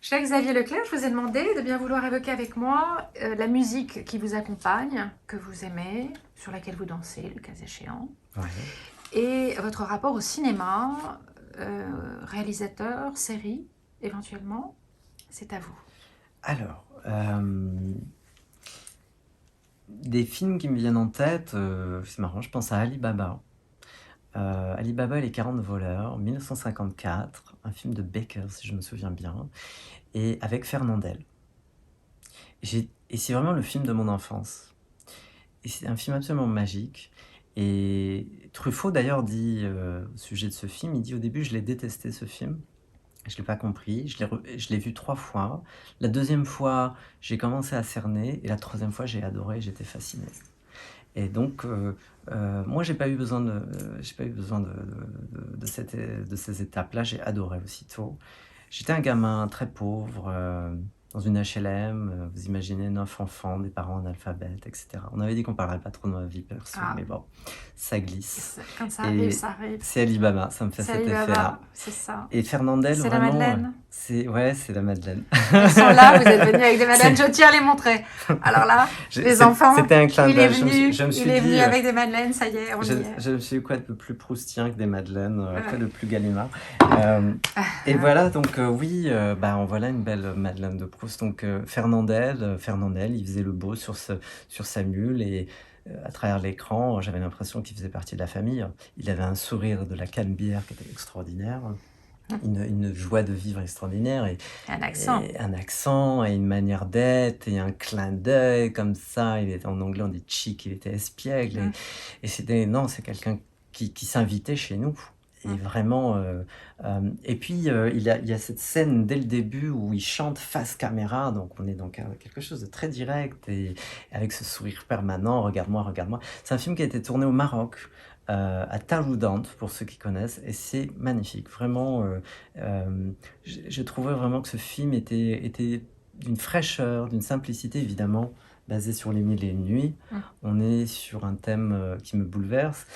Cher Xavier Leclerc, je vous ai demandé de bien vouloir évoquer avec moi la musique qui vous accompagne, que vous aimez, sur laquelle vous dansez, le cas échéant, Ouais. et votre rapport au cinéma, réalisateur, série, éventuellement. C'est à vous. Alors, des films qui me viennent en tête, c'est marrant, je pense à Ali Baba. Ali Baba et les 40 voleurs, 1954, un film de Baker, si je me souviens bien, et avec Fernandel. Et c'est vraiment le film de mon enfance. Et c'est un film absolument magique. Et Truffaut, d'ailleurs, dit au sujet de ce film, il dit au début, je l'ai détesté ce film. Je ne l'ai pas compris, je l'ai vu 3 fois. La deuxième fois, j'ai commencé à cerner, et la troisième fois, j'ai adoré, j'étais fasciné. Et donc, moi, j'ai pas eu besoin de ces étapes-là, j'ai adoré aussitôt. J'étais un gamin très pauvre, dans une HLM, vous imaginez 9 enfants, des parents analphabètes, etc. On avait dit qu'on ne parlerait pas trop de ma vie perso, Ah, mais bon, ça glisse. quand ça arrive, Et ça arrive. c'est Alibaba, ça me fait C'est cet Alibaba, effet-là. c'est ça. Et Fernandel, C'est la vraiment, Madeleine. c'est la Madeleine. Ils sont là, vous êtes venus avec des madeleines, C'est- je tiens à les montrer. Alors là, les enfants, C'était un clin il est d'œil. venu, Je me il suis est venu dit, avec des madeleines, ça y est, on y est. je me suis dit quoi de plus proustien que des madeleines, quoi Ouais. de plus Gallimard. Et voilà, donc oui, bah, en voilà une belle Madeleine de Proust. Donc Fernandel, il faisait le beau sur sa mule et à travers l'écran, j'avais l'impression qu'il faisait partie de la famille. Il avait un sourire de la canebière qui était extraordinaire, une joie de vivre extraordinaire Un accent. et un accent et une manière d'être et un clin d'œil comme ça. Il était en anglais, on dit chic, il était espiègle et c'était non, c'est quelqu'un qui s'invitait chez nous. Et vraiment, et puis il y a cette scène dès le début où il chante face caméra, donc on est dans quelque chose de très direct et avec ce sourire permanent, regarde-moi, regarde-moi. C'est un film qui a été tourné au Maroc, à Taroudant, pour ceux qui connaissent, et c'est magnifique. Vraiment, j'ai trouvé vraiment que ce film était d'une fraîcheur, d'une simplicité, évidemment, basé sur les mille et une nuits. On est sur un thème qui me bouleverse,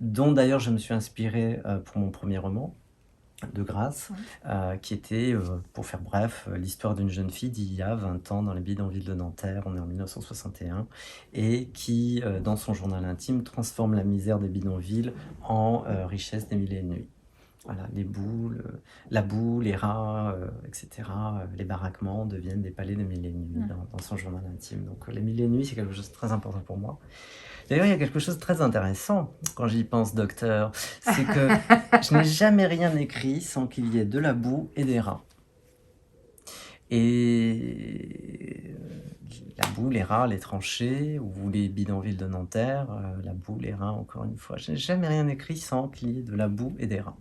dont d'ailleurs je me suis inspiré pour mon premier roman, de Grasse, qui était, pour faire bref, l'histoire d'une jeune fille d'il y a 20 ans dans les bidonvilles de Nanterre, on est en 1961, et qui, dans son journal intime, transforme la misère des bidonvilles en richesse des mille et une nuits. Voilà, les boules, la boue, les rats, etc., les baraquements deviennent des palais de mille et une nuits dans son journal intime. Donc les mille et une nuits, c'est quelque chose de très important pour moi. D'ailleurs, il y a quelque chose de très intéressant quand j'y pense, docteur, c'est que je n'ai jamais rien écrit sans qu'il y ait de la boue et des rats. Et la boue, les rats, les tranchées, ou les bidonvilles de Nanterre, la boue, les rats, encore une fois. Je n'ai jamais rien écrit sans qu'il y ait de la boue et des rats.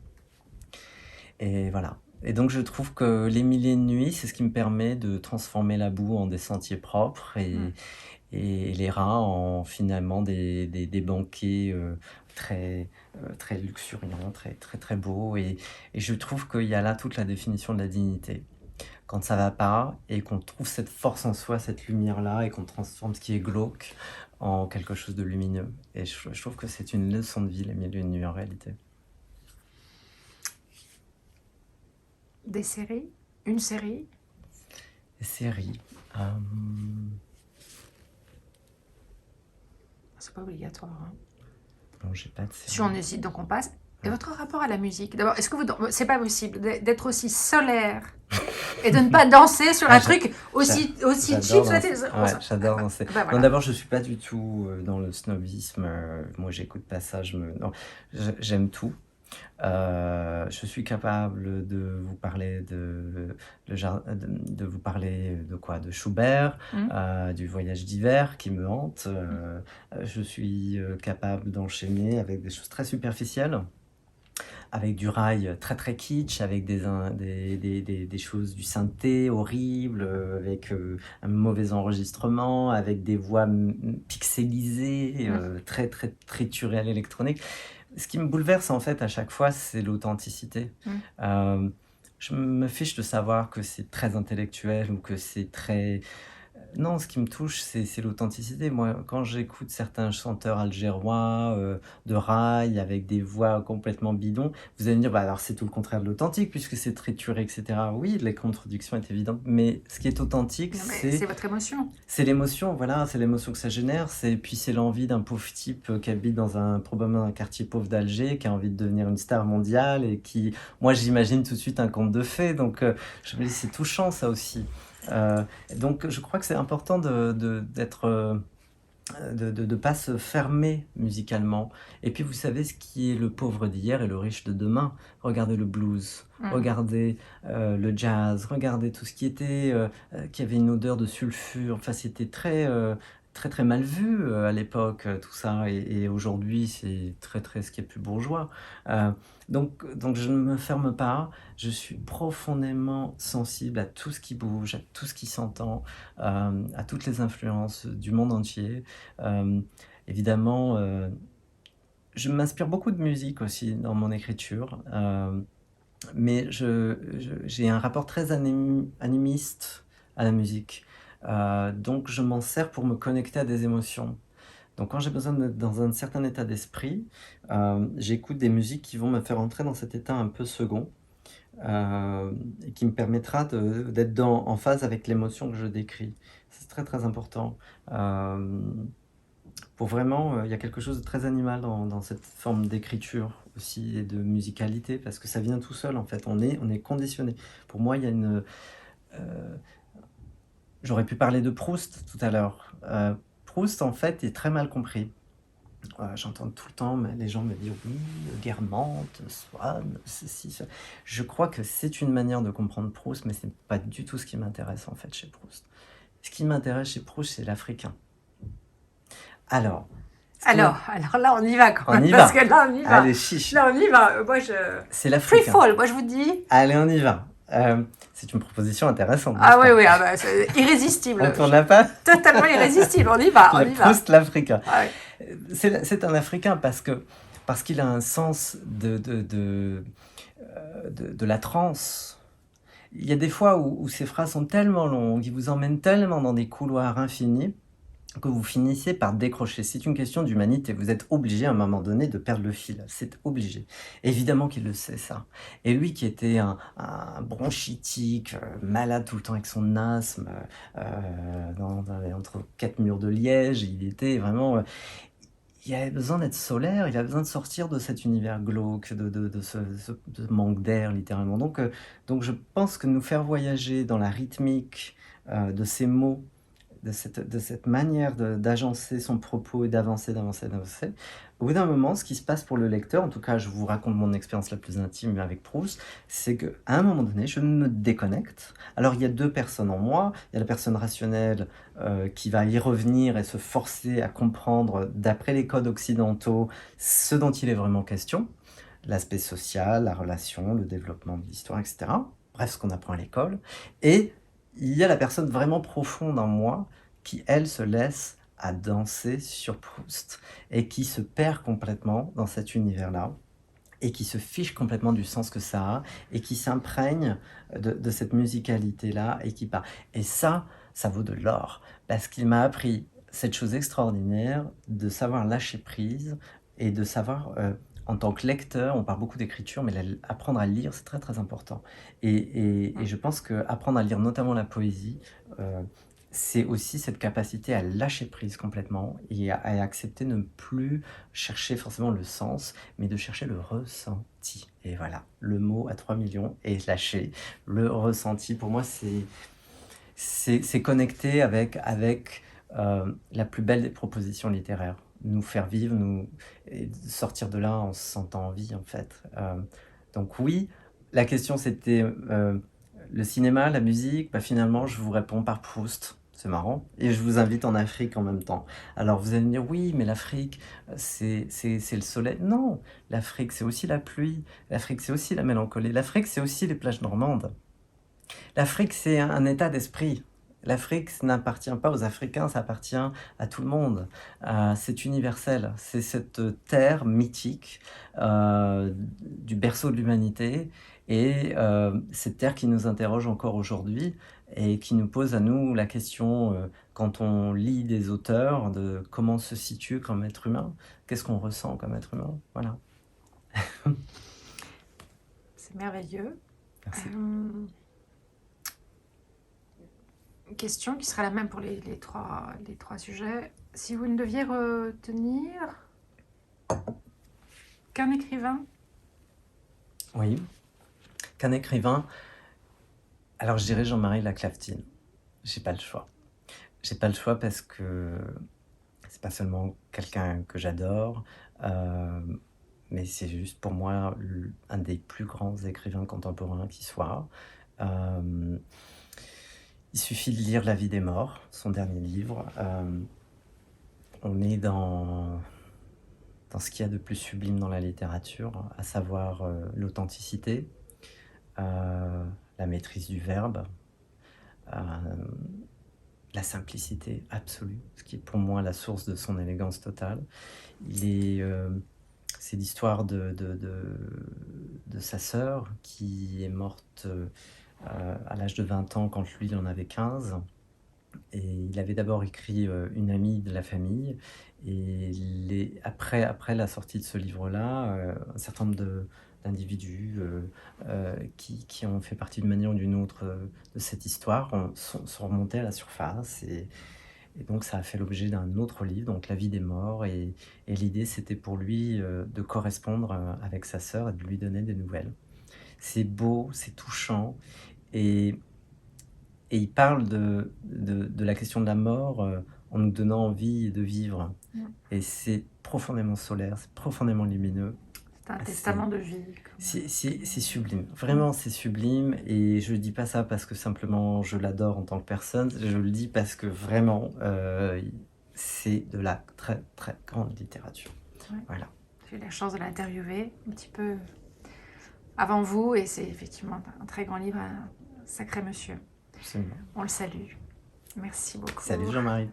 Et voilà. Et donc je trouve que les milliers de nuits, c'est ce qui me permet de transformer la boue en des sentiers propres et les rats en finalement des banquets très luxuriants, très beaux. Et je trouve qu'il y a là toute la définition de la dignité. Quand ça va pas et qu'on trouve cette force en soi, cette lumière-là, et qu'on transforme ce qui est glauque en quelque chose de lumineux. Et je trouve que c'est une leçon de vie, les mille et une nuits, en réalité. Des séries, une série. Les séries. C'est pas obligatoire. Hein. Non, j'ai pas de série. Si on hésite, donc on passe. Et votre rapport à la musique? D'abord, est-ce que c'est pas possible d'être aussi solaire et de ne pas danser sur un truc aussi cheap danser. Ouais, j'adore danser. Bah, voilà. Non, d'abord, je suis pas du tout dans le snobisme. Moi, j'écoute pas ça. Non, j'aime tout. Je suis capable de vous parler de vous parler de quoi? De Schubert, du Voyage d'hiver qui me hante. Je suis capable d'enchaîner avec des choses très superficielles, avec du rail très très kitsch, avec des choses du synthé horrible, avec un mauvais enregistrement, avec des voix pixelisées, très très triturées à l'électronique. Ce qui me bouleverse en fait à chaque fois, c'est l'authenticité. Je me fiche de savoir que c'est très intellectuel ou que c'est très Non, ce qui me touche, c'est l'authenticité. Moi, quand j'écoute certains chanteurs algérois, de raï, avec des voix complètement bidons, vous allez me dire: «Bah, alors c'est tout le contraire de l'authentique puisque c'est trituré et cetera». Oui, la contradiction est évidente, mais ce qui est authentique, Non, mais c'est c'est votre émotion. c'est l'émotion, voilà, c'est l'émotion que ça génère. Puis c'est l'envie d'un pauvre type qui habite probablement un quartier pauvre d'Alger, qui a envie de devenir une star mondiale et qui, moi, j'imagine tout de suite un conte de fées. Donc, je me dis, c'est touchant ça aussi. Euh, donc, je crois que c'est important d'être, de pas se fermer musicalement. Et puis, vous savez, ce qui est le pauvre d'hier et le riche de demain. Regardez le blues, regardez le jazz, regardez tout ce qui était, qui avait une odeur de sulfure. Enfin, c'était très très mal vu à l'époque, tout ça. Et aujourd'hui, c'est très très ce qui est plus bourgeois. Euh, donc, je ne me ferme pas. Je suis profondément sensible à tout ce qui bouge, à tout ce qui s'entend, à toutes les influences du monde entier. Euh, évidemment, je m'inspire beaucoup de musique aussi dans mon écriture, mais j'ai un rapport très animiste à la musique. Donc je m'en sers pour me connecter à des émotions. Donc quand j'ai besoin de me mettre dans un certain état d'esprit, j'écoute des musiques qui vont me faire entrer dans cet état un peu second, et qui me permettra d'être en phase avec l'émotion que je décris. C'est très très important. Euh, pour vraiment, il y a quelque chose de très animal dans cette forme d'écriture aussi et de musicalité, parce que ça vient tout seul en fait, on est conditionné. Pour moi, il y a euh, j'aurais pu parler de Proust tout à l'heure. Proust en fait est très mal compris. J'entends tout le temps les gens me dire: «Oui, Guermantes, Swann, ceci, ça». Je crois que c'est une manière de comprendre Proust, mais c'est pas du tout ce qui m'intéresse en fait chez Proust. Ce qui m'intéresse chez Proust, c'est l'Africain. Alors, ce qui m'in Alors là, on y va quand on même, y parce va. que là, on y va. Allez, chiche. Là, on y va. Moi, je... C'est Free l'Africain. fall, moi, je vous dis. Allez, on y va. C'est une proposition intéressante, n'est-ce Ah oui, pas? oui, ah bah, c'est irrésistible. On tourne la page. Totalement irrésistible, on y va, on y va. Proust, l'Africain. Ah oui. C'est un Africain parce qu'il a un sens de la transe. Il y a des fois où ces phrases sont tellement longues, ils vous emmènent tellement dans des couloirs infinis que vous finissez par décrocher. C'est une question d'humanité. Vous êtes obligé à un moment donné de perdre le fil. C'est obligé. Évidemment qu'il le sait, ça. Et lui qui était un bronchitique, malade tout le temps avec son asthme, entre quatre murs de Liège, il était vraiment... il avait besoin d'être solaire, il avait besoin de sortir de cet univers glauque, de ce manque d'air, littéralement. Donc je pense que nous faire voyager dans la rythmique de ces mots, de cette manière d'agencer son propos et d'avancer, d'avancer, d'avancer. Au bout d'un moment, ce qui se passe pour le lecteur, en tout cas, je vous raconte mon expérience la plus intime avec Proust, c'est qu'à un moment donné, je me déconnecte. Alors, il y a deux personnes en moi. Il y a la personne rationnelle qui va y revenir et se forcer à comprendre, d'après les codes occidentaux, ce dont il est vraiment question, l'aspect social, la relation, le développement de l'histoire, etc. Bref, ce qu'on apprend à l'école. Et il y a la personne vraiment profonde en moi qui, elle, se laisse à danser sur Proust et qui se perd complètement dans cet univers-là et qui se fiche complètement du sens que ça a et qui s'imprègne de cette musicalité-là et qui part. Et ça vaut de l'or parce qu'il m'a appris cette chose extraordinaire de savoir lâcher prise et de savoir, en tant que lecteur, on parle beaucoup d'écriture, mais apprendre à lire, c'est très très important. Et je pense qu'apprendre à lire notamment la poésie, c'est aussi cette capacité à lâcher prise complètement et à accepter de ne plus chercher forcément le sens, mais de chercher le ressenti. Et voilà, le mot à 3 millions est lâché. Le ressenti, pour moi, c'est connecter avec la plus belle des propositions littéraires. Nous faire vivre, et sortir de là en se sentant en vie, en fait. Donc oui, la question c'était le cinéma, la musique. Bah, finalement, je vous réponds par Proust. C'est marrant. Et je vous invite en Afrique en même temps. Alors vous allez me dire, oui, mais l'Afrique, c'est le soleil. Non, l'Afrique, c'est aussi la pluie. L'Afrique, c'est aussi la mélancolie. L'Afrique, c'est aussi les plages normandes. L'Afrique, c'est un état d'esprit. L'Afrique n'appartient pas aux Africains, ça appartient à tout le monde. C'est universel. C'est cette terre mythique du berceau de l'humanité Et cette terre qui nous interroge encore aujourd'hui et qui nous pose à nous la question, quand on lit des auteurs, de comment on se situe comme être humain, qu'est-ce qu'on ressent comme être humain, voilà. C'est merveilleux. Merci. Une question qui sera la même pour les trois sujets. Si vous ne deviez retenir qu'un écrivain, Oui, qu'un écrivain, alors je dirais Jean-Marie Laclaftine. J'ai pas le choix. J'ai pas le choix parce que c'est pas seulement quelqu'un que j'adore, mais c'est juste pour moi un des plus grands écrivains contemporains qui soit. Euh, il suffit de lire La vie des morts, son dernier livre. On est dans ce qu'il y a de plus sublime dans la littérature, à savoir l'authenticité, la maîtrise du verbe, euh, la simplicité absolue, ce qui est pour moi la source de son élégance totale. C'est l'histoire de sa sœur qui est morte à l'âge de 20 ans quand lui il en avait 15. Et il avait d'abord écrit une amie de la famille. Et après la sortie de ce livre-là, un certain nombre d'individus qui ont fait partie d'une manière ou d'une autre de cette histoire sont remontés à la surface. Et donc ça a fait l'objet d'un autre livre, donc La vie des morts. Et l'idée, c'était pour lui de correspondre avec sa sœur et de lui donner des nouvelles. C'est beau, c'est touchant. Et il parle de la question de la mort en nous donnant envie de vivre. Et c'est profondément solaire, c'est profondément lumineux. C'est un testament de vie. C'est sublime, vraiment c'est sublime. Et je ne dis pas ça parce que simplement je l'adore en tant que personne, je le dis parce que vraiment c'est de la très très grande littérature. Ouais. Voilà. J'ai eu la chance de l'interviewer un petit peu avant vous et c'est effectivement un très grand livre, un sacré monsieur. Absolument. On le salue. Merci beaucoup. Salut Jean-Marie.